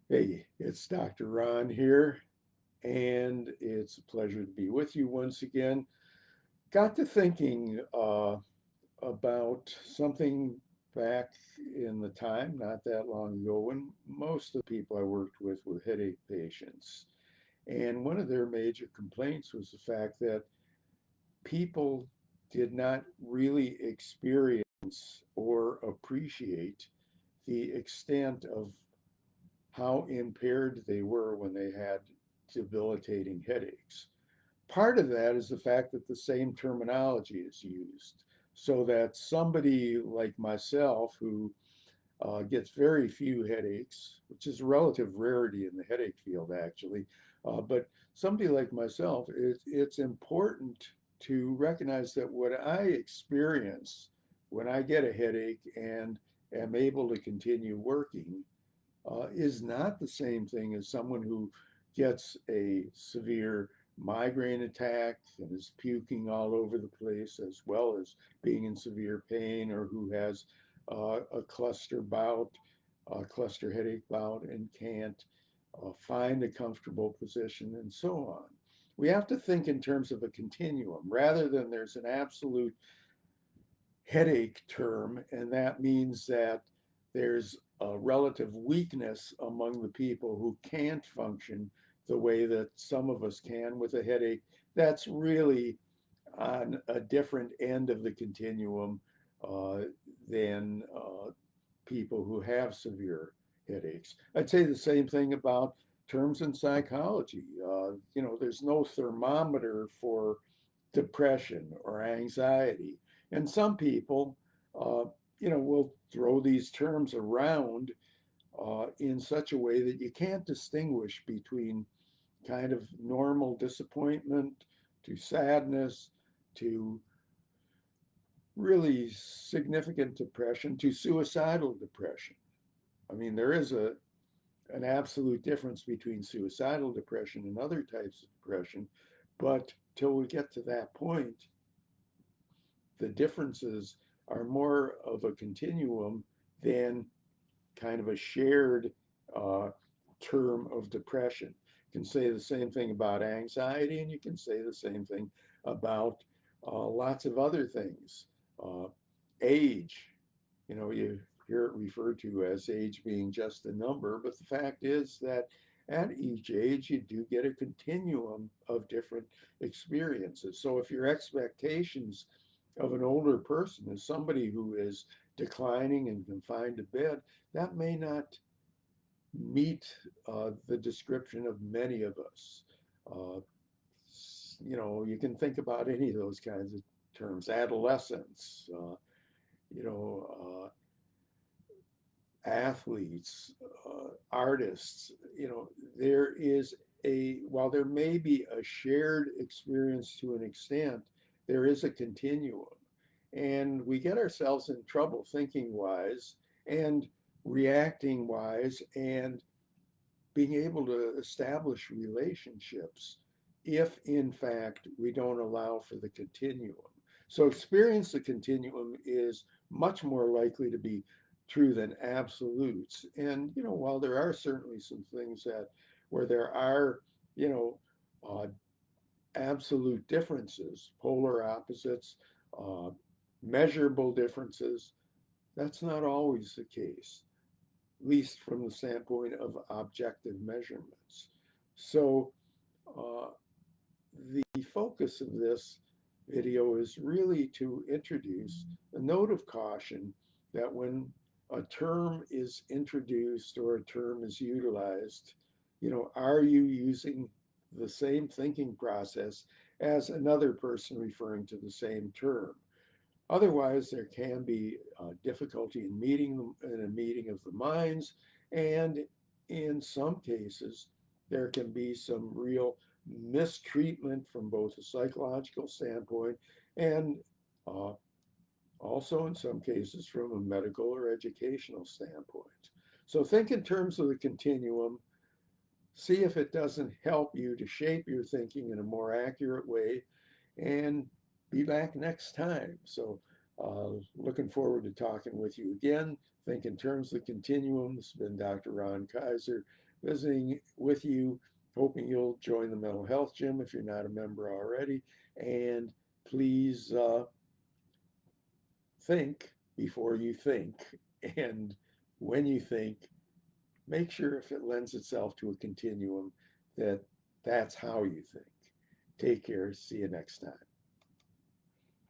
Hey, it's Dr. Ron here, and it's a pleasure to be with you once again. Got to thinking about something back in the time, not that long ago, when most of the people I worked with were headache patients. And one of their major complaints was the fact that people did not really experience or appreciate the extent of how impaired they were when they had debilitating headaches. Part of that is the fact that the same terminology is used, so that somebody like myself who gets very few headaches, which is a relative rarity in the headache field actually, but somebody like myself, it's important to recognize that what I experience when I get a headache and am able to continue working is not the same thing as someone who gets a severe migraine attack and is puking all over the place, as well as being in severe pain, or who has a cluster headache bout, and can't find a comfortable position, and so on. We have to think in terms of a continuum rather than there's an absolute headache term, and that means that there's a relative weakness among the people who can't function the way that some of us can with a headache. That's really on a different end of the continuum uh, than people who have severe headaches. I'd say the same thing about terms in psychology. There's no thermometer for depression or anxiety. And some people, uh, will throw these terms around in such a way that you can't distinguish between kind of normal disappointment to sadness to really significant depression to suicidal depression. I mean, there is an absolute difference between suicidal depression and other types of depression, but till we get to that point, the differences are more of a continuum than kind of a shared uh, term of depression. You can say the same thing about anxiety, and you can say the same thing about lots of other things. Uh, Age, you hear it referred to as age being just a number, but the fact is that at each age you do get a continuum of different experiences. So if your expectations of an older person is somebody who is declining and confined to bed, that may not meet the description of many of us. Uh, you can think about any of those kinds of terms, adolescence, athletes, artists. There is while there may be a shared experience to an extent, there is a continuum. And we get ourselves in trouble thinking wise and reacting wise and being able to establish relationships if, in fact, we don't allow for the continuum. So, experience the continuum is much more likely to be true than absolutes. And, while there are certainly some things that where there are, you know, uh, absolute differences, polar opposites, uh, measurable differences, that's not always the case, least from the standpoint of objective measurements. So, uh, the focus of this video is really to introduce a note of caution that when a term is introduced or a term is utilized, are you using the same thinking process as another person referring to the same term? Otherwise, there can be difficulty in in a meeting of the minds, and in some cases, there can be some real mistreatment from both a psychological standpoint and uh, also, in some cases, from a medical or educational standpoint. So, think in terms of the continuum. See if it doesn't help you to shape your thinking in a more accurate way, and be back next time. So, looking forward to talking with you again. Think in terms of the continuum. This has been Dr. Ron Kaiser. visiting with you, hoping you'll join the mental health gym if you're not a member already. And please think before you think. And when you think, make sure if it lends itself to a continuum that that's how you think. Take care. See you next time.